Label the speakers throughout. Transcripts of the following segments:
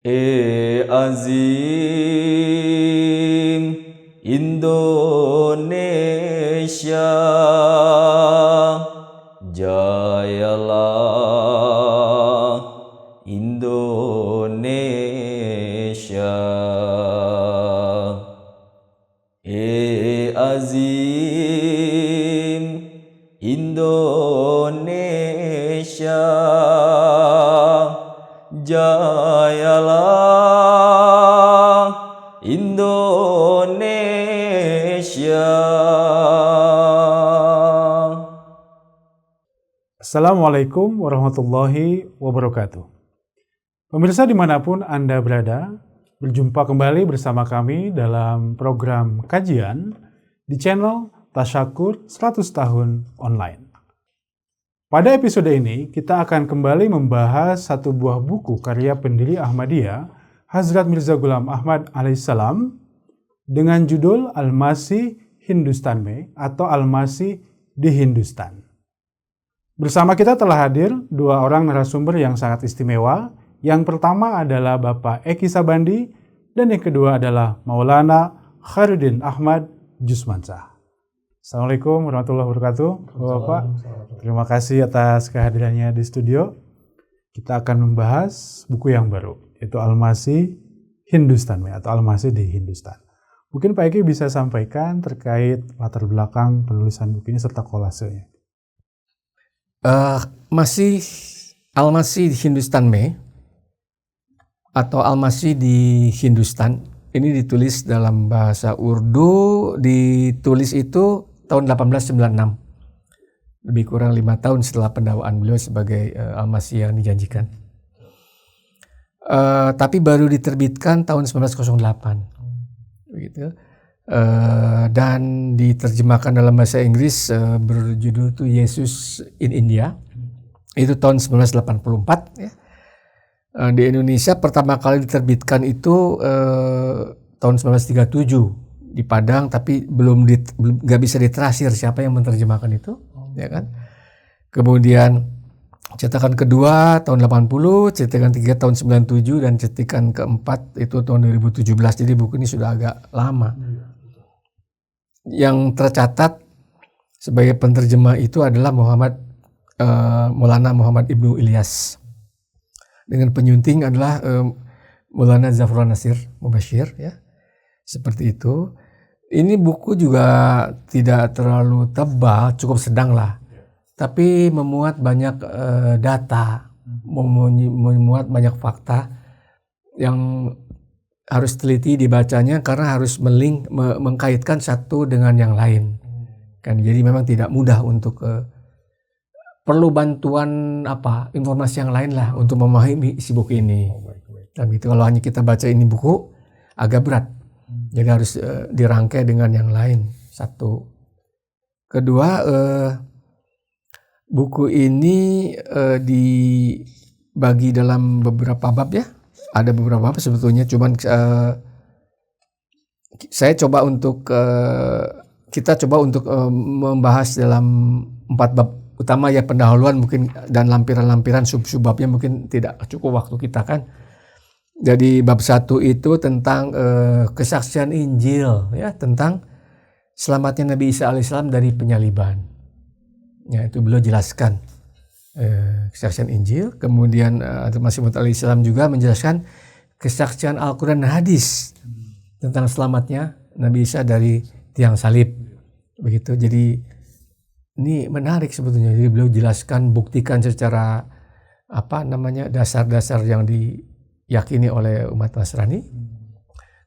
Speaker 1: Azim Indonesia, jayalah Indonesia. Azim Indonesia, jayalah Indonesia.
Speaker 2: Assalamualaikum warahmatullahi wabarakatuh. Pemirsa dimanapun Anda berada, berjumpa kembali bersama kami dalam program kajian di channel Tasyakur 100 Tahun Online. Pada episode ini, kita akan kembali membahas satu buah buku karya pendiri Ahmadiyah, Hazrat Mirza Ghulam Ahmad alaihissalam, dengan judul Al-Masih Hindustan Me atau Al-Masih di Hindustan. Bersama kita telah hadir dua orang narasumber yang sangat istimewa. Yang pertama adalah Bapak Eki Sabandi dan yang kedua adalah Maulana Khairuddin Ahmad Jusmansyah. Assalamualaikum warahmatullahi wabarakatuh. Bapak, terima kasih atas kehadirannya di studio. Kita akan membahas buku yang baru, yaitu Al-Masih Hindustan Me atau Al-Masih di Hindustan. Mungkin Pak Eki bisa sampaikan terkait latar belakang penulisan buku ini serta kolasenya.
Speaker 3: Al-Masih di Hindustan Me atau Al-Masih di Hindustan ini ditulis dalam bahasa Urdu, ditulis itu tahun 1896, lebih kurang 5 tahun setelah pendakwaan beliau sebagai Al-Masih yang dijanjikan. Tapi baru diterbitkan tahun 1908, begitu. Dan diterjemahkan dalam bahasa Inggris berjudul itu Yesus in India, itu tahun 1984 ya. Di Indonesia pertama kali diterbitkan itu tahun 1937 di Padang, tapi nggak bisa diterasir siapa yang menerjemahkan itu, ya kan. Kemudian cetakan kedua tahun 80, cetakan ketiga tahun 97 dan cetakan keempat itu tahun 2017. Jadi buku ini sudah agak lama. Yang tercatat sebagai penerjemah itu adalah Maulana Muhammad Ibnu Ilyas, dengan penyunting adalah Maulana Zafrul Nasir Mubashir, ya, seperti itu. Ini buku juga tidak terlalu tebal, cukup sedang lah, tapi memuat banyak data, memuat banyak fakta yang harus teliti dibacanya karena harus mengkaitkan satu dengan yang lain. Kan jadi memang tidak mudah untuk perlu bantuan informasi yang lain lah untuk memahami isi buku ini. Dan gitu, kalau hanya kita baca ini buku agak berat. Jadi harus dirangkai dengan yang lain. Satu. Kedua, buku ini dibagi dalam beberapa bab ya. Ada beberapa bab sebetulnya, cuman saya coba untuk kita coba untuk membahas dalam 4 bab utama ya, pendahuluan mungkin dan lampiran-lampiran sub-subbabnya mungkin tidak cukup waktu kita kan. Jadi bab 1 itu tentang kesaksian Injil ya, tentang selamatnya Nabi Isa alaihissalam dari penyaliban. Ya, itu beliau jelaskan kesaksian Injil. Kemudian Masih Maud alaihissalam juga menjelaskan kesaksian Al-Quran dan hadis tentang selamatnya Nabi Isa dari tiang salib. Begitu. Jadi ini menarik sebetulnya. Jadi beliau jelaskan, buktikan secara dasar-dasar yang diyakini oleh umat Nasrani.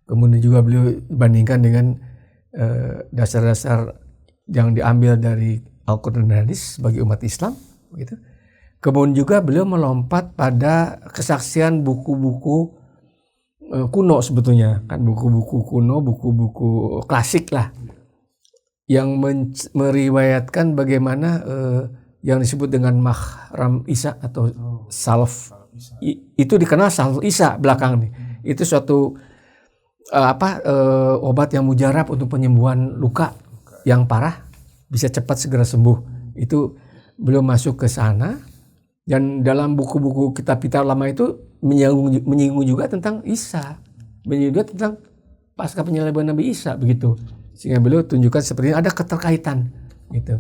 Speaker 3: Kemudian juga beliau bandingkan dengan dasar-dasar yang diambil dari Al-Quran dan hadis bagi umat Islam, begitu. Kemudian juga beliau melompat pada kesaksian buku-buku kuno sebetulnya, kan buku-buku kuno, buku-buku klasik lah, yang meriwayatkan bagaimana yang disebut dengan mahram Isa atau salaf. Itu dikenal salaf Isa belakang nih. Itu suatu obat yang mujarab untuk penyembuhan luka yang parah, bisa cepat segera sembuh. Itu beliau masuk ke sana Dan dalam buku-buku kitab-kitab lama itu menyinggung juga tentang Isa, menyinggung juga tentang pasca penyaliban Nabi Isa begitu. Sehingga beliau tunjukkan seperti ada keterkaitan gitu.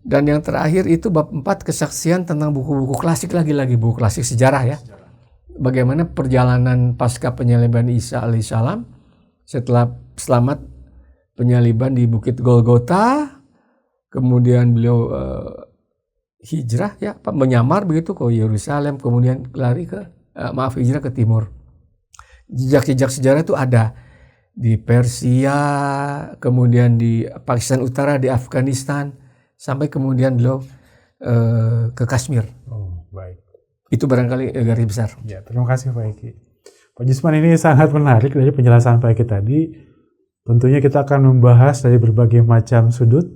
Speaker 3: Dan yang terakhir itu bab 4 kesaksian tentang buku-buku klasik, lagi-lagi buku klasik sejarah ya. Bagaimana perjalanan pasca penyaliban Isa alaihissalam setelah selamat penyaliban di Bukit Golgota, kemudian beliau hijrah ya, menyamar begitu ke Yerusalem, kemudian lari ke hijrah ke timur. Jejak-jejak sejarah itu ada di Persia, kemudian di Pakistan Utara, di Afghanistan, sampai kemudian beliau ke Kashmir.
Speaker 2: Oh, baik.
Speaker 3: Itu barangkali garis besar.
Speaker 2: Ya, terima kasih Pak Eki. Pak Jusman, ini sangat menarik dari penjelasan Pak Eki tadi. Tentunya kita akan membahas dari berbagai macam sudut,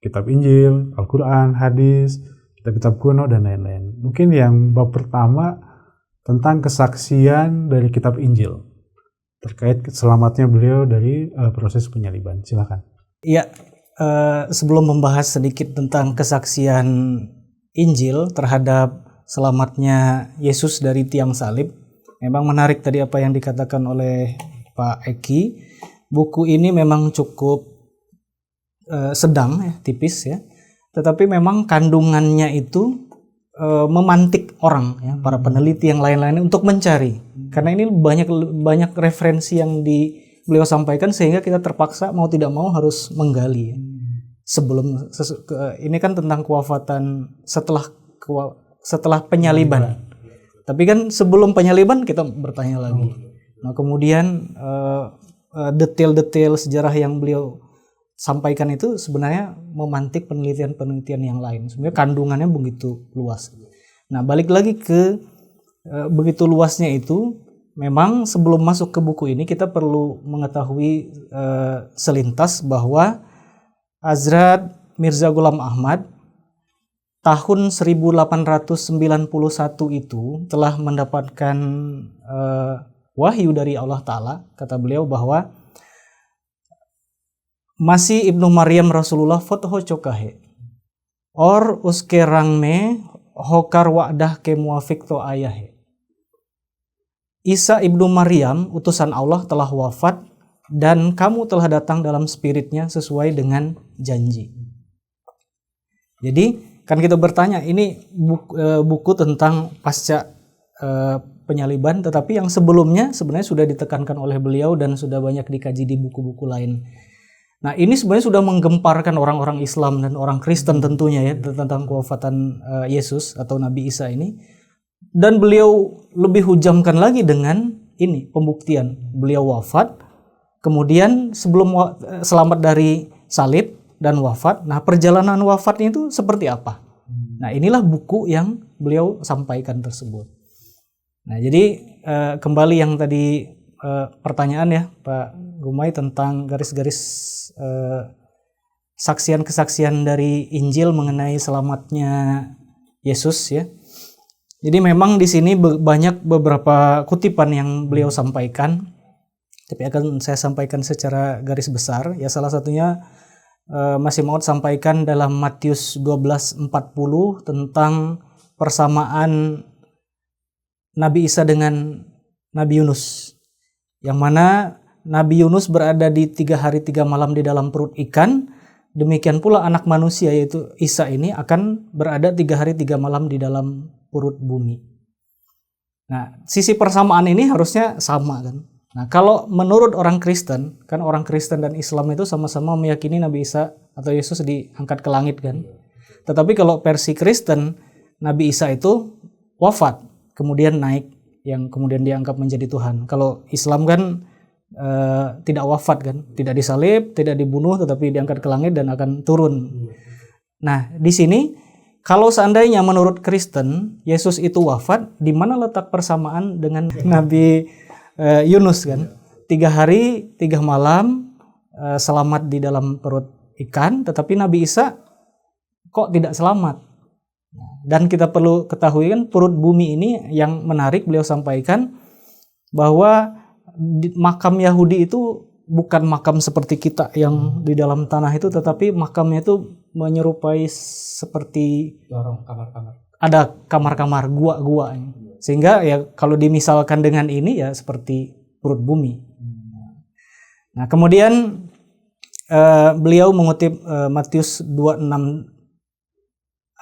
Speaker 2: kitab Injil, Al-Quran, hadis, kitab-kitab kuno, dan lain-lain. Mungkin yang bab pertama tentang kesaksian dari kitab Injil terkait selamatnya beliau dari proses penyaliban. Silakan.
Speaker 4: Iya, sebelum membahas sedikit tentang kesaksian Injil terhadap selamatnya Yesus dari tiang salib, memang menarik tadi apa yang dikatakan oleh Pak Eki. Buku ini memang cukup sedang ya, tipis ya, tetapi memang kandungannya itu memantik orang ya, para peneliti yang lain-lain untuk mencari, karena ini banyak referensi yang beliau sampaikan sehingga kita terpaksa mau tidak mau harus menggali ya. Sebelum ini kan tentang kewafatan setelah penyaliban, tapi kan sebelum penyaliban kita bertanya lagi. Nah kemudian detail-detail sejarah yang beliau sampaikan itu sebenarnya memantik penelitian-penelitian yang lain. Sebenarnya kandungannya begitu luas. Nah, balik lagi ke begitu luasnya itu, memang sebelum masuk ke buku ini kita perlu mengetahui selintas bahwa Hazrat Mirza Ghulam Ahmad tahun 1891 itu telah mendapatkan wahyu dari Allah Ta'ala. Kata beliau bahwa Masih Ibnu Maryam Rasulullah foto cokahe or uske rangme hokar wa'dah ke muafik to ayahe. Isa Ibnu Maryam utusan Allah telah wafat dan kamu telah datang dalam spiritnya sesuai dengan janji. Jadi kan kita bertanya, ini buku tentang pasca penyaliban, tetapi yang sebelumnya sebenarnya sudah ditekankan oleh beliau dan sudah banyak dikaji di buku-buku lain. Nah ini sebenarnya sudah menggemparkan orang-orang Islam dan orang Kristen tentunya ya, tentang kewafatan Yesus atau Nabi Isa ini. Dan beliau lebih hujamkan lagi dengan ini, pembuktian. Beliau wafat, kemudian sebelum selamat dari salib dan wafat, nah perjalanan wafatnya itu seperti apa? Nah inilah buku yang beliau sampaikan tersebut. Nah jadi kembali yang tadi pertanyaan ya Pak Gumai tentang garis-garis kesaksian dari Injil mengenai selamatnya Yesus ya. Jadi memang di sini banyak beberapa kutipan yang beliau sampaikan, tapi akan saya sampaikan secara garis besar ya. Salah satunya Masih Maud sampaikan dalam Matius 12:40 tentang persamaan Nabi Isa dengan Nabi Yunus, yang mana Nabi Yunus berada di 3 hari 3 malam di dalam perut ikan. Demikian pula anak manusia yaitu Isa ini akan berada 3 hari 3 malam di dalam perut bumi. Nah, sisi persamaan ini harusnya sama kan. Nah, kalau menurut orang Kristen, kan orang Kristen dan Islam itu sama-sama meyakini Nabi Isa atau Yesus diangkat ke langit kan. Tetapi kalau versi Kristen, Nabi Isa itu wafat, kemudian naik, yang kemudian dianggap menjadi Tuhan. Kalau Islam kan tidak wafat kan, tidak disalib, tidak dibunuh, tetapi diangkat ke langit dan akan turun. Nah, di sini kalau seandainya menurut Kristen Yesus itu wafat, di mana letak persamaan dengan Nabi Yunus kan? 3 hari 3 malam selamat di dalam perut ikan, tetapi Nabi Isa kok tidak selamat. Dan kita perlu ketahui kan perut bumi ini yang menarik beliau sampaikan bahwa makam Yahudi itu bukan makam seperti kita yang di dalam tanah itu, tetapi makamnya itu menyerupai seperti
Speaker 3: lorong kamar-kamar.
Speaker 4: ada kamar-kamar, gua-gua. Sehingga ya kalau dimisalkan dengan ini ya seperti perut bumi. Nah, kemudian beliau mengutip Matius 26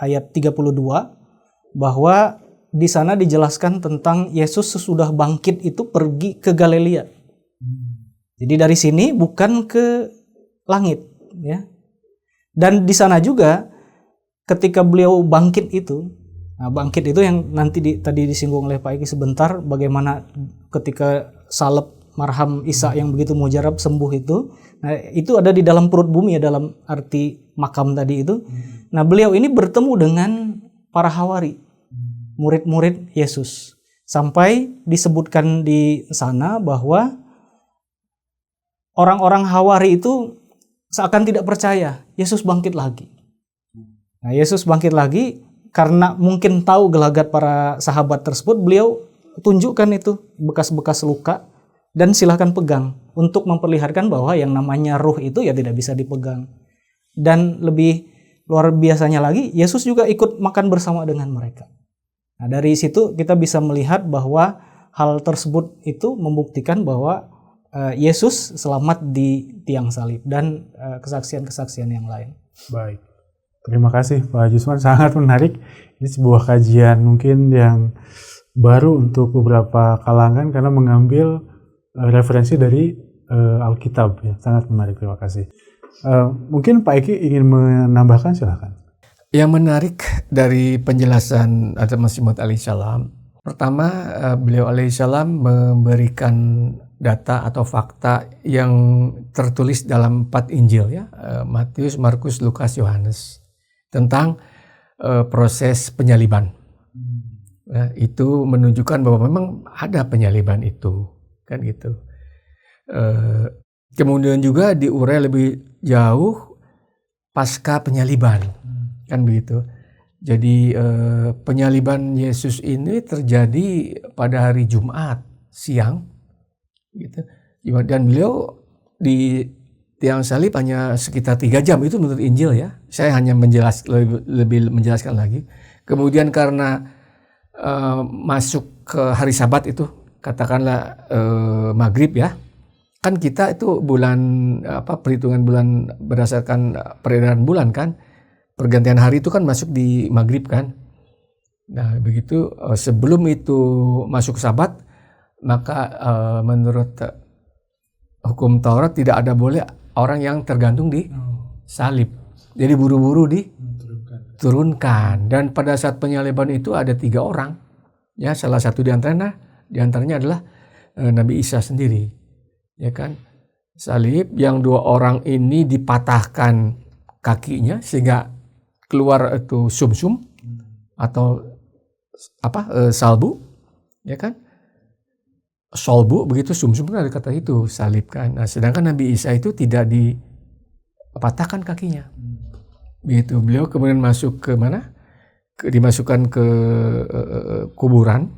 Speaker 4: ayat 32 bahwa di sana dijelaskan tentang Yesus sesudah bangkit itu pergi ke Galilea. Jadi dari sini bukan ke langit, ya. Dan di sana juga ketika beliau bangkit itu, bangkit itu yang nanti tadi disinggung oleh Pak Iki sebentar, bagaimana ketika salib marham Isa yang begitu mujarab sembuh itu, nah itu ada di dalam perut bumi ya, dalam arti makam tadi itu. Nah beliau ini bertemu dengan para hawari, murid-murid Yesus, sampai disebutkan di sana bahwa orang-orang hawari itu seakan tidak percaya Yesus bangkit lagi. Nah Yesus bangkit lagi karena mungkin tahu gelagat para sahabat tersebut, beliau tunjukkan itu bekas-bekas luka dan silahkan pegang untuk memperlihatkan bahwa yang namanya ruh itu ya tidak bisa dipegang. Dan lebih luar biasanya lagi, Yesus juga ikut makan bersama dengan mereka. Nah, dari situ kita bisa melihat bahwa hal tersebut itu membuktikan bahwa Yesus selamat di tiang salib dan kesaksian-kesaksian yang lain.
Speaker 2: Baik, terima kasih Pak Jusman, sangat menarik. Ini sebuah kajian mungkin yang baru untuk beberapa kalangan karena mengambil referensi dari Alkitab, ya. Sangat menarik, terima kasih. Mungkin Pak Eki ingin menambahkan, silahkan.
Speaker 3: Yang menarik dari penjelasan Hadrat Masih Maud alaihissalam, pertama beliau alaihissalam memberikan data atau fakta yang tertulis dalam 4 Injil, ya, Matius, Markus, Lukas, Yohanes, tentang proses penyaliban. Nah, itu menunjukkan bahwa memang ada penyaliban itu, kan gitu. Kemudian juga diurai lebih jauh pasca penyaliban, kan begitu. Jadi penyaliban Yesus ini terjadi pada hari Jumat siang, gitu. Dan beliau di tiang salib hanya sekitar 3 jam, itu menurut Injil, ya. Saya hanya lebih menjelaskan lagi. Kemudian karena masuk ke hari Sabat itu, katakanlah maghrib, ya. Kan kita itu bulan perhitungan bulan berdasarkan peredaran bulan, kan. Pergantian hari itu kan masuk di maghrib, kan. Nah, begitu sebelum itu masuk Sabat, maka menurut hukum Taurat tidak ada boleh orang yang tergantung di salib. Jadi buru-buru diturunkan. Dan pada saat penyaliban itu ada 3 orang. Ya, salah satu di antaranya adalah Nabi Isa sendiri. Ya kan, salib yang 2 orang ini dipatahkan kakinya sehingga keluar itu sumsum atau salbu, ya kan, solbu, begitu, sumsum kan ada kata itu, salib, kan. Nah, sedangkan Nabi Isa itu tidak dipatahkan kakinya, begitu. Beliau kemudian masuk ke mana? Dimasukkan ke kuburan,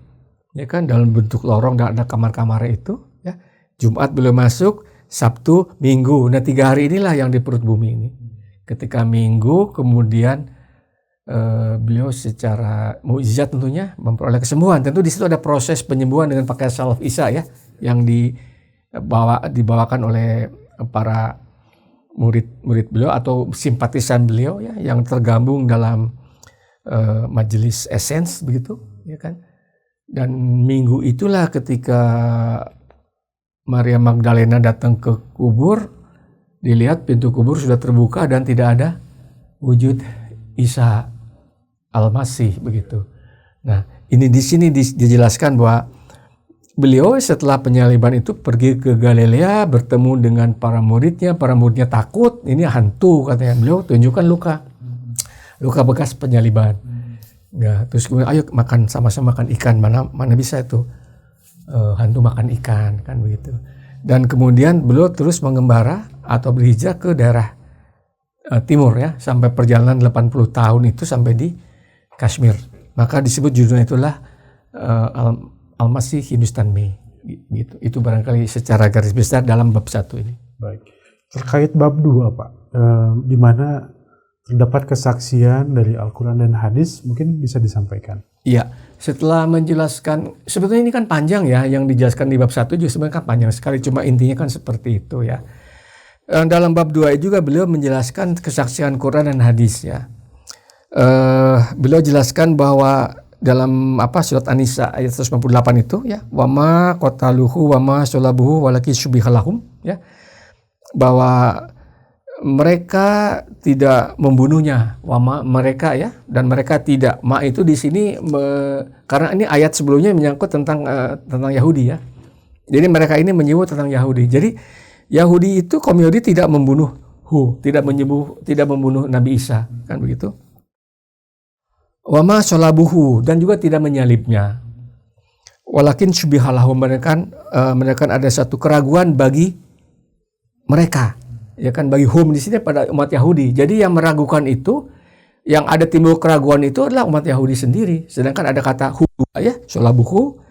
Speaker 3: ya kan, dalam bentuk lorong dan ada kamar-kamarnya itu, ya. Jumat beliau masuk, Sabtu, Minggu. Nah, 3 hari inilah yang di perut bumi ini. Ketika Minggu, kemudian beliau secara mukjizat tentunya memperoleh kesembuhan. Tentu di situ ada proses penyembuhan dengan pakai salaf Isa, ya, yang dibawakan oleh para murid beliau atau simpatisan beliau, ya, yang tergabung dalam majelis Essence, begitu, ya kan. Dan Minggu itulah ketika Maria Magdalena datang ke kubur, dilihat pintu kubur sudah terbuka dan tidak ada wujud Isa Al-Masih, begitu. Nah, ini di sini dijelaskan bahwa beliau setelah penyaliban itu pergi ke Galilea, bertemu dengan para muridnya takut, ini hantu katanya. Beliau tunjukkan luka bekas penyaliban. Ya, terus kemudian ayo makan, sama-sama makan ikan, mana bisa itu hantu makan ikan, kan begitu. Dan kemudian beliau terus mengembara atau berhijrah ke daerah timur, ya, sampai perjalanan 80 tahun itu sampai di Kashmir. Maka disebut judulnya itulah Al-Masih Hindustan Me, gitu. Itu barangkali secara garis besar dalam bab 1 ini.
Speaker 2: Baik. Terkait bab 2, Pak, di mana terdapat kesaksian dari Al-Quran dan hadis, mungkin bisa disampaikan.
Speaker 3: Iya, setelah menjelaskan, sebetulnya ini kan panjang ya, yang dijelaskan di bab 1 juga sebenarnya kan panjang sekali, cuma intinya kan seperti itu ya. Dalam bab 2 juga beliau menjelaskan kesaksian Quran dan hadis ya. Beliau jelaskan bahwa dalam surat An-Nisa ayat 198 itu ya, wama qataluhu wama sholabuhu walaki syubihalahum ya, bahwa mereka tidak membunuhnya, mereka ya, dan mereka tidak. Itu di sini karena ini ayat sebelumnya menyangkut tentang Yahudi ya. Jadi mereka ini menyebut tentang Yahudi. Jadi Yahudi itu, kaum Yahudi tidak membunuh Nabi Isa, kan begitu. Wama sholabuhu, dan juga tidak menyalibnya. Walakin syubihalahum, mereka ada satu keraguan bagi mereka. Ya kan, bagi hum di sini pada umat Yahudi. Jadi yang meragukan itu, yang ada timbul keraguan itu adalah umat Yahudi sendiri. Sedangkan ada kata hu ya, sholabuhu,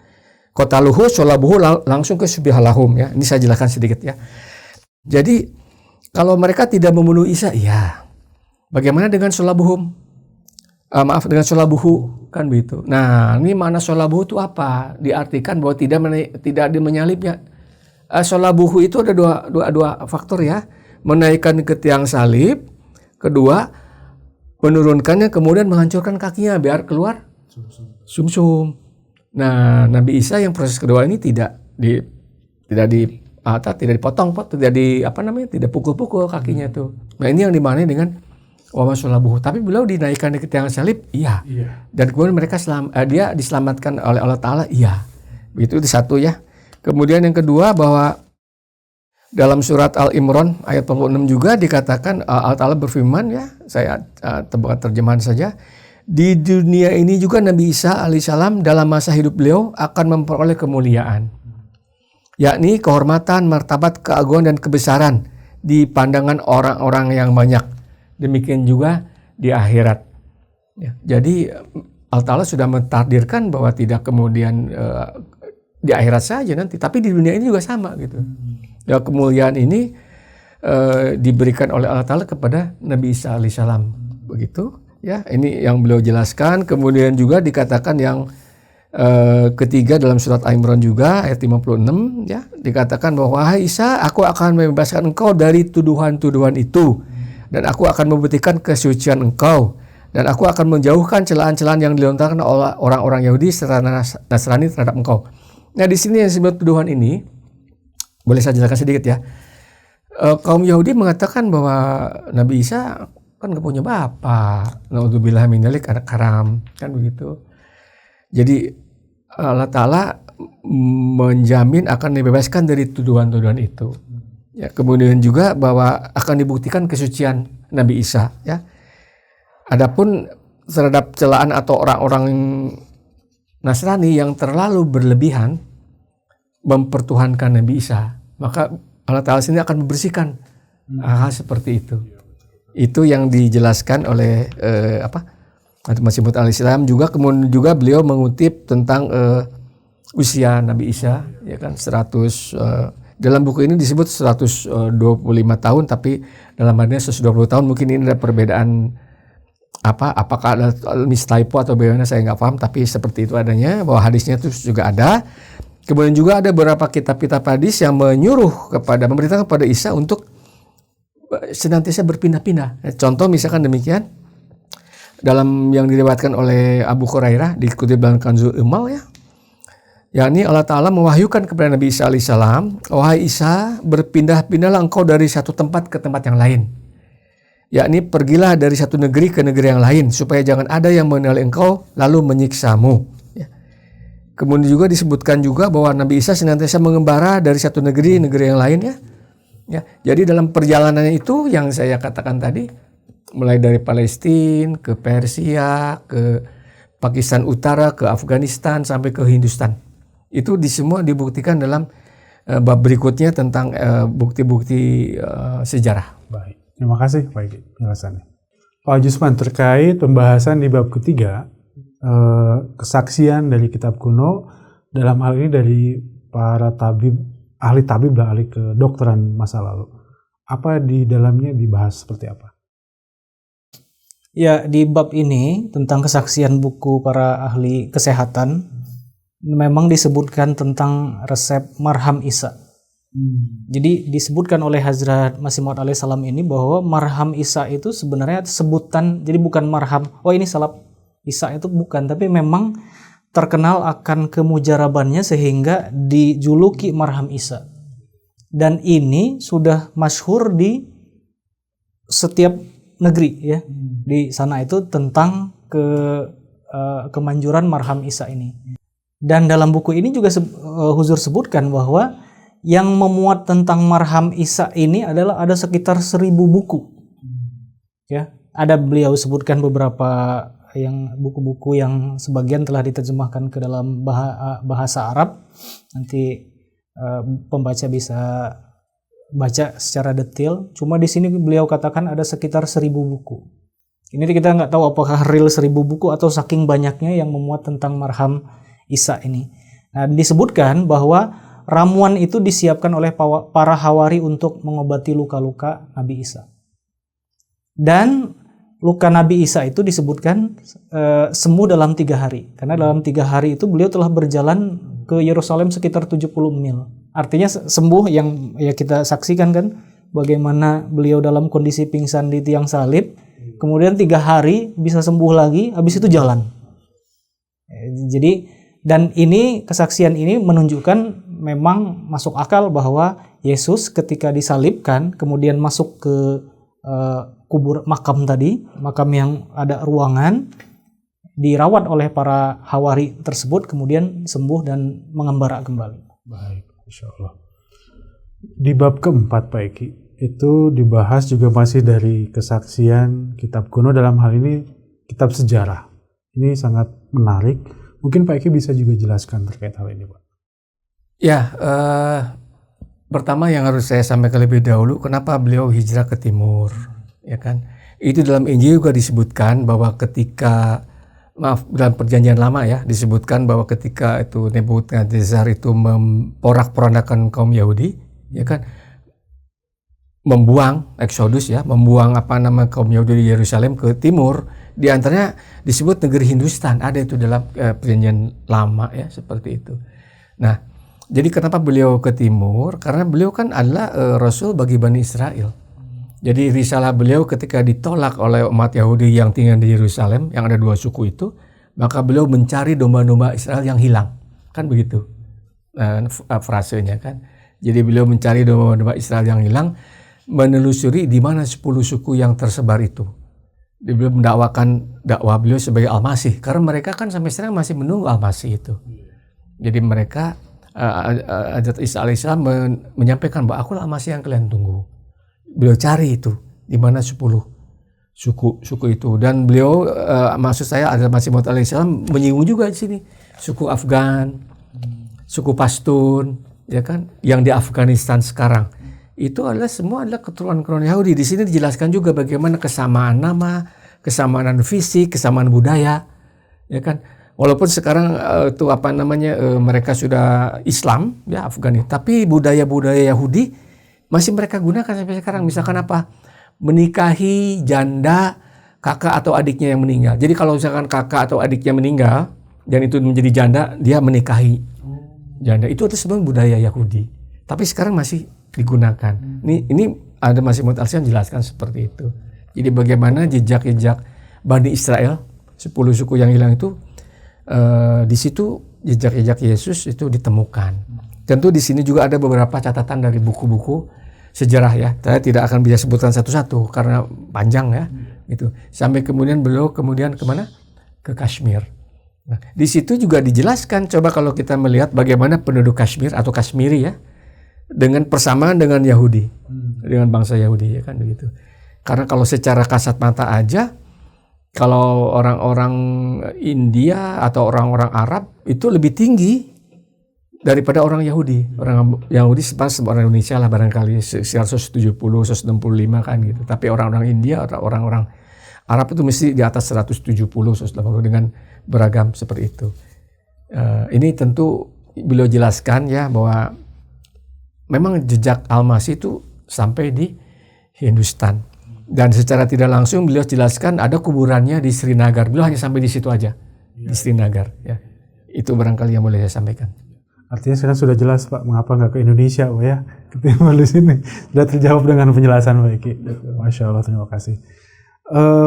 Speaker 3: qataluhu, sholabuhu langsung ke syubihalahum ya. Ini saya jelaskan sedikit ya. Jadi kalau mereka tidak membunuh Isa, ya bagaimana dengan sholabuhum? Dengan sholabuhu, kan begitu. Nah, ini makna sholabuhu itu apa? Diartikan bahwa tidak menyalibnya. Sholabuhu itu ada dua faktor ya. Menaikkan ke tiang salib, kedua menurunkannya kemudian menghancurkan kakinya biar keluar sumsum. Nah, Nabi Isa yang proses kedua ini tidak dipotong, tidak pukul-pukul kakinya tuh. Nah, ini yang dimaknai dengan wama sholabuhu. Tapi beliau dinaikkan ke tiang salib, iya. Dan kemudian dia diselamatkan oleh Allah Ta'ala, iya. Itu di satu ya. Kemudian yang kedua bahwa dalam surat Al-Imran ayat 46 juga dikatakan, Allah Ta'ala berfirman ya, saya tebakkan terjemahan saja. Di dunia ini juga Nabi Isa alaihissalam dalam masa hidup beliau akan memperoleh kemuliaan. Yakni kehormatan, martabat, keagungan dan kebesaran di pandangan orang-orang yang banyak. Demikian juga di akhirat. Ya, jadi Allah Ta'ala sudah mentakdirkan bahwa tidak kemudian di akhirat saja nanti, tapi di dunia ini juga sama gitu. Ya, kemuliaan ini diberikan oleh Allah Ta'ala kepada Nabi Isa alaihissalam. Begitu ya, ini yang beliau jelaskan. Kemudian juga dikatakan yang ketiga dalam surat Al-Imran juga ayat 56 ya, dikatakan bahwa wahai Isa, aku akan membebaskan engkau dari tuduhan-tuduhan itu, dan aku akan membuktikan kesucian engkau, dan aku akan menjauhkan celaan-celaan yang dilontarkan oleh orang-orang Yahudi serta Nasrani terhadap engkau. Nah, di sini yang disebut tuduhan ini, boleh saya jelaskan sedikit ya. Kaum Yahudi mengatakan bahwa Nabi Isa kan gak punya bapak, naudzubillah min dzalik, anak haram, kan begitu. Jadi Allah Ta'ala menjamin akan dibebaskan dari tuduhan-tuduhan itu. Ya, kemudian juga bahwa akan dibuktikan kesucian Nabi Isa. Ya. Adapun terhadap celaan atau orang-orang Nasrani yang terlalu berlebihan mempertuhankan Nabi Isa, maka Allah Ta'ala sini akan membersihkan hal seperti itu. Itu yang dijelaskan oleh Masih Maud al-Islam juga. Kemudian juga beliau mengutip tentang usia Nabi Isa, ya kan, 100 dalam buku ini disebut 125 tahun, tapi dalam hadisnya 120 tahun. Mungkin ini ada perbedaan apakah ada mistypo atau bagaimana, saya nggak paham, tapi seperti itu adanya, bahwa hadisnya itu juga ada. Kemudian juga ada beberapa kitab-kitab hadis yang memerintahkan kepada Isa untuk senantiasa berpindah-pindah. Contoh misalkan demikian, dalam yang diriwayatkan oleh Abu Hurairah dikutip dalam Kanzul Umal ya, yakni Allah Ta'ala mewahyukan kepada Nabi Isa alaihissalam, wahai Isa, berpindah-pindahlah engkau dari satu tempat ke tempat yang lain. Yakni pergilah dari satu negeri ke negeri yang lain, supaya jangan ada yang mengenali engkau lalu menyiksamu. Kemudian juga disebutkan juga bahwa Nabi Isa senantiasa mengembara dari satu negeri yang lain ya. Ya, jadi dalam perjalanannya itu yang saya katakan tadi, mulai dari Palestina ke Persia, ke Pakistan Utara, ke Afghanistan sampai ke Hindustan. Itu semua dibuktikan dalam bab berikutnya tentang bukti-bukti sejarah.
Speaker 2: Baik, terima kasih Pak penjelasannya. Pak Jusman, terkait pembahasan di bab ketiga, kesaksian dari kitab kuno, dalam hal ini dari para ahli kedokteran masa lalu, apa di dalamnya dibahas seperti apa?
Speaker 4: Ya, di bab ini tentang kesaksian buku para ahli kesehatan memang disebutkan tentang resep marham Isa. Jadi disebutkan oleh Hazrat Masih Maud alaihissalam ini bahwa marham Isa itu sebenarnya sebutan, jadi bukan marham, oh ini salap Isa itu bukan, tapi memang terkenal akan kemujarabannya sehingga dijuluki marham Isa. Dan ini sudah masyhur di setiap negeri ya. Di sana itu tentang kemanjuran marham Isa ini. Dan dalam buku ini juga Huzur sebutkan bahwa yang memuat tentang marham Isa ini adalah ada sekitar 1000 buku. Ya, ada beliau sebutkan beberapa yang buku-buku yang sebagian telah diterjemahkan ke dalam bahasa Arab. Nanti pembaca bisa baca secara detail. Cuma di sini beliau katakan ada sekitar 1000 buku. Ini kita nggak tahu apakah real 1000 buku atau saking banyaknya yang memuat tentang marham Isa ini. Nah, disebutkan bahwa ramuan itu disiapkan oleh para hawari untuk mengobati luka-luka Nabi Isa. Dan luka Nabi Isa itu disebutkan sembuh dalam 3 hari. Karena dalam 3 hari itu beliau telah berjalan ke Yerusalem sekitar 70 mil. Artinya sembuh yang ya kita saksikan kan bagaimana beliau dalam kondisi pingsan di tiang salib. Kemudian 3 hari bisa sembuh lagi, habis itu jalan. Jadi dan ini kesaksian ini menunjukkan memang masuk akal bahwa Yesus ketika disalibkan kemudian masuk ke kubur makam tadi, makam yang ada ruangan, dirawat oleh para hawari tersebut kemudian sembuh dan mengembara kembali.
Speaker 2: Baik, Insya Allah. Di bab keempat Pak Eki, itu dibahas juga masih dari kesaksian kitab kuno, dalam hal ini kitab sejarah. Ini sangat menarik. Mungkin Pak Eki bisa juga jelaskan terkait hal ini, Pak.
Speaker 3: Ya, pertama yang harus saya sampaikan lebih dahulu, kenapa beliau hijrah ke timur, ya kan? Itu dalam Injil juga disebutkan bahwa ketika, dalam Perjanjian Lama ya, disebutkan bahwa ketika itu Nebukadnezar itu memporak-porandakan kaum Yahudi, ya kan? Membuang Exodus ya, membuang kaum Yahudi di Yerusalem ke timur, di antaranya disebut negeri Hindustan, ada itu dalam Perjanjian Lama ya, seperti itu. Nah, jadi kenapa beliau ke timur? Karena beliau kan adalah Rasul bagi Bani Israel. Jadi risalah beliau ketika ditolak oleh umat Yahudi yang tinggal di Yerusalem, yang ada 2 suku itu, maka beliau mencari domba-domba Israel yang hilang. Kan begitu frasenya kan. Jadi beliau mencari domba-domba Israel yang hilang, menelusuri di mana 10 suku yang tersebar itu. Beliau mendakwakan dakwah beliau sebagai Al-Masih, karena mereka kan sampai sekarang masih menunggu Al-Masih itu. Jadi mereka Hazrat Isa alaihissalam menyampaikan bahwa akulah Al-Masih yang kalian tunggu. Beliau cari itu di mana 10 suku itu, dan beliau maksud saya Hazrat Masih Maud alaihissalam menyinggung juga di sini suku Afgan, suku Pashtun, ya kan, yang di Afghanistan sekarang. Itu semua adalah keturunan Yahudi. Di sini dijelaskan juga bagaimana kesamaan nama, kesamaan fisik, kesamaan budaya, ya kan. Walaupun sekarang mereka sudah Islam ya Afghanistan, tapi budaya-budaya Yahudi masih mereka gunakan sampai sekarang. Misalkan menikahi janda kakak atau adiknya yang meninggal. Jadi kalau misalkan kakak atau adiknya meninggal dan itu menjadi janda, dia menikahi janda. Itu sebenarnya budaya Yahudi. Tapi sekarang masih digunakan. Ini ada Masih Maud alaihissalam jelaskan seperti itu. Jadi bagaimana jejak-jejak Bani Israel, 10 suku yang hilang itu, di situ jejak-jejak Yesus itu ditemukan. Tentu di sini juga ada beberapa catatan dari buku-buku sejarah ya. Saya tidak akan bisa sebutkan satu-satu karena panjang ya. Gitu. Sampai kemudian beliau kemana? Ke Kashmir. Nah, di situ juga dijelaskan, coba kalau kita melihat bagaimana penduduk Kashmir atau Kashmiri ya, dengan persamaan dengan Yahudi, dengan bangsa Yahudi ya kan begitu. Karena kalau secara kasat mata aja, kalau orang-orang India atau orang-orang Arab itu lebih tinggi daripada orang Yahudi. Orang Yahudi seperti orang Indonesia lah barangkali sekitar 170, 165 kan gitu. Tapi orang-orang India atau orang-orang Arab itu mesti di atas 170, 180 dengan beragam seperti itu. Ini tentu beliau jelaskan ya bahwa memang jejak Al-Masih itu sampai di Hindustan. Dan secara tidak langsung beliau jelaskan ada kuburannya di Srinagar. Beliau hanya sampai di situ aja, di Srinagar. Ya. Itu barangkali yang boleh saya sampaikan.
Speaker 2: Artinya sekarang sudah jelas Pak, mengapa nggak ke Indonesia Pak ya, ketimbang di sini. Sudah terjawab dengan penjelasan Pak Eki. Masya Allah, terima kasih.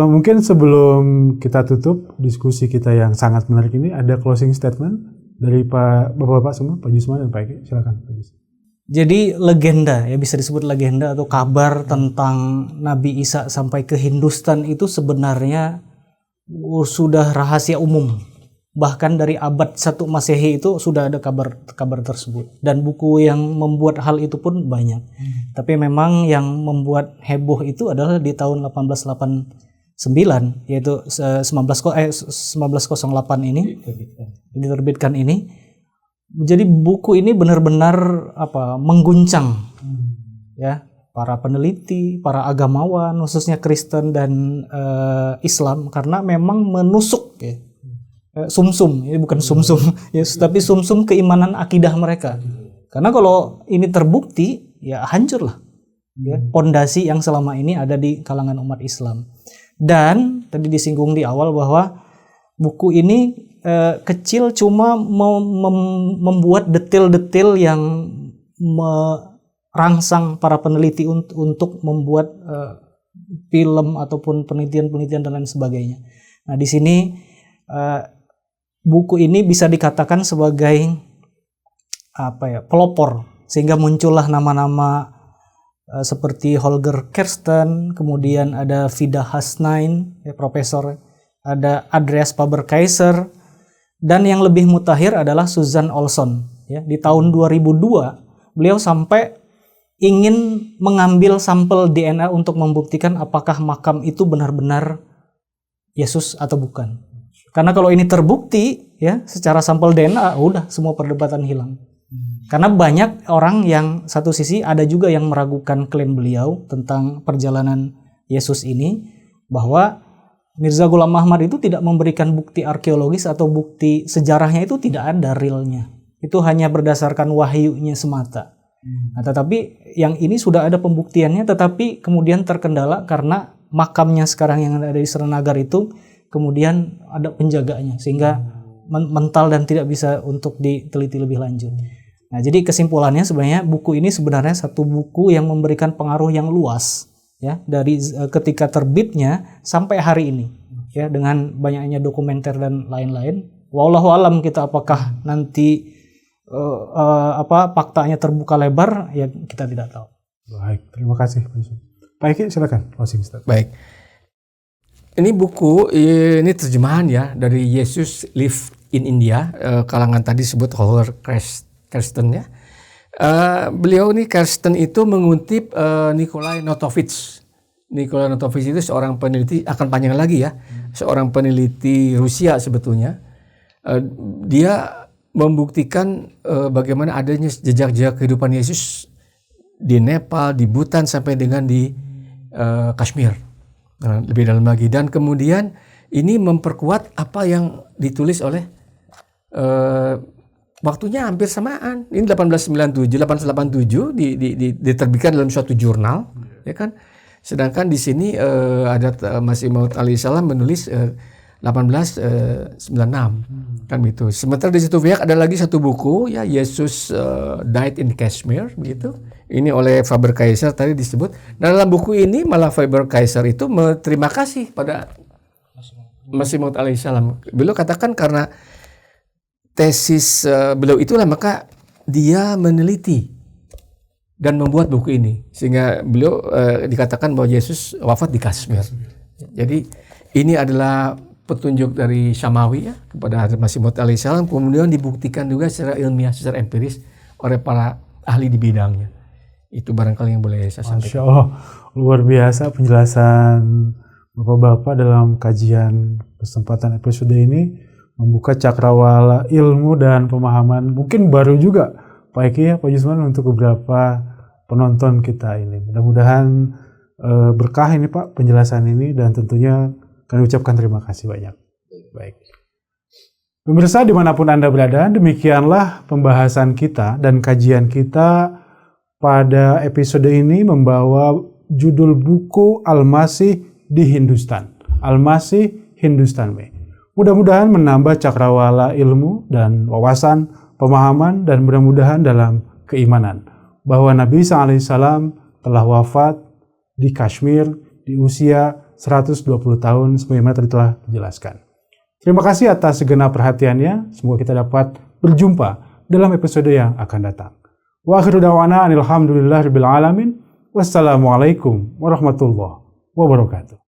Speaker 2: Mungkin sebelum kita tutup diskusi kita yang sangat menarik ini, ada closing statement dari Bapak-Bapak semua, Pak Jusman dan Pak Eki. Silakan Pak Jusman.
Speaker 4: Jadi legenda, ya bisa disebut legenda atau kabar tentang Nabi Isa sampai ke Hindustan itu sebenarnya sudah rahasia umum. Bahkan dari abad 1 Masehi itu sudah ada kabar tersebut. Dan buku yang membuat hal itu pun banyak. Tapi memang yang membuat heboh itu adalah di tahun 1889, yaitu 1908 ini diterbitkan ini. Jadi buku ini benar-benar mengguncang ya para peneliti, para agamawan, khususnya Kristen dan Islam, karena memang menusuk ya. Sumsum, ini bukan sumsum, ya, tapi sumsum keimanan akidah mereka. Karena kalau ini terbukti, ya hancurlah ya, pondasi yang selama ini ada di kalangan umat Islam. Dan tadi disinggung di awal bahwa buku ini kecil, cuma membuat detail-detail yang merangsang para peneliti untuk membuat film ataupun penelitian-penelitian dan lain sebagainya. Nah, di sini buku ini bisa dikatakan sebagai pelopor, sehingga muncullah nama-nama seperti Holger Kersten, kemudian ada Vida Hasnain, ya, profesor, ada Andreas Faber-Kaiser, dan yang lebih mutakhir adalah Susan Olson. Ya, di tahun 2002 beliau sampai ingin mengambil sampel DNA untuk membuktikan apakah makam itu benar-benar Yesus atau bukan. Karena kalau ini terbukti ya secara sampel DNA, udah semua perdebatan hilang. Karena banyak orang yang satu sisi ada juga yang meragukan klaim beliau tentang perjalanan Yesus ini, bahwa Mirza Ghulam Ahmad itu tidak memberikan bukti arkeologis atau bukti sejarahnya, itu tidak ada realnya. Itu hanya berdasarkan wahyunya semata. Nah, tetapi yang ini sudah ada pembuktiannya, tetapi kemudian terkendala karena makamnya sekarang yang ada di Srinagar itu kemudian ada penjagaannya, sehingga mental dan tidak bisa untuk diteliti lebih lanjut. Nah, jadi kesimpulannya sebenarnya buku ini sebenarnya satu buku yang memberikan pengaruh yang luas ya, dari ketika terbitnya sampai hari ini ya, dengan banyaknya dokumenter dan lain-lain. Wallahu alam kita apakah nanti faktanya terbuka lebar, ya kita tidak tahu.
Speaker 2: Baik, terima kasih Pak Eki, silakan closing statement.
Speaker 3: Baik. Ini buku, ini terjemahan ya dari Jesus Live in India, kalangan tadi sebut Holger Kersten ya. Beliau ini Kersten itu mengutip Nikolai Notovitz. Nikolai Notovitz itu seorang peneliti, akan panjang lagi ya, seorang peneliti Rusia sebetulnya. Dia membuktikan bagaimana adanya jejak-jejak kehidupan Yesus di Nepal, di Bhutan, sampai dengan di Kashmir. Lebih dalam lagi, dan kemudian ini memperkuat apa yang ditulis oleh waktunya hampir samaan. Ini 1887 diterbitkan dalam suatu jurnal, ya kan? Sedangkan di sini ada Masih Maud alaihissalam menulis 1896 kan gitu. Sementara di situ ada lagi satu buku ya, Yesus Died in Kashmir begitu. Ini oleh Faber-Kaiser tadi disebut. Dan dalam buku ini malah Faber-Kaiser itu berterima kasih pada Masih Maud alaihissalam. Beliau katakan karena tesis beliau itulah maka dia meneliti dan membuat buku ini, sehingga beliau dikatakan bahwa Yesus wafat di Kashmir. Jadi ini adalah petunjuk dari Syamawi ya kepada Masih Maud alaihissalam, kemudian dibuktikan juga secara ilmiah, secara empiris oleh para ahli di bidangnya. Itu barangkali yang boleh saya sampaikan.
Speaker 2: Masya Allah, luar biasa penjelasan Bapak-Bapak dalam kajian kesempatan episode ini, membuka cakrawala ilmu dan pemahaman mungkin baru juga Pak Eki ya, Pak Jusman, untuk beberapa penonton kita ini. Mudah-mudahan berkah ini Pak penjelasan ini, dan tentunya kami ucapkan terima kasih banyak. Baik. Pemirsa dimanapun Anda berada, demikianlah pembahasan kita dan kajian kita pada episode ini, membawa judul buku Al-Masih di Hindustan. Al-Masih Hindustan. Mudah-mudahan menambah cakrawala ilmu dan wawasan, pemahaman, dan mudah-mudahan dalam keimanan bahwa Nabi SAW telah wafat di Kashmir di usia 120 tahun sebagaimana tadi telah dijelaskan. Terima kasih atas segenap perhatiannya. Semoga kita dapat berjumpa dalam episode yang akan datang. Wa akhiru da'wana alhamdulillahirabbil alamin. Wassalamualaikum warahmatullahi wabarakatuh.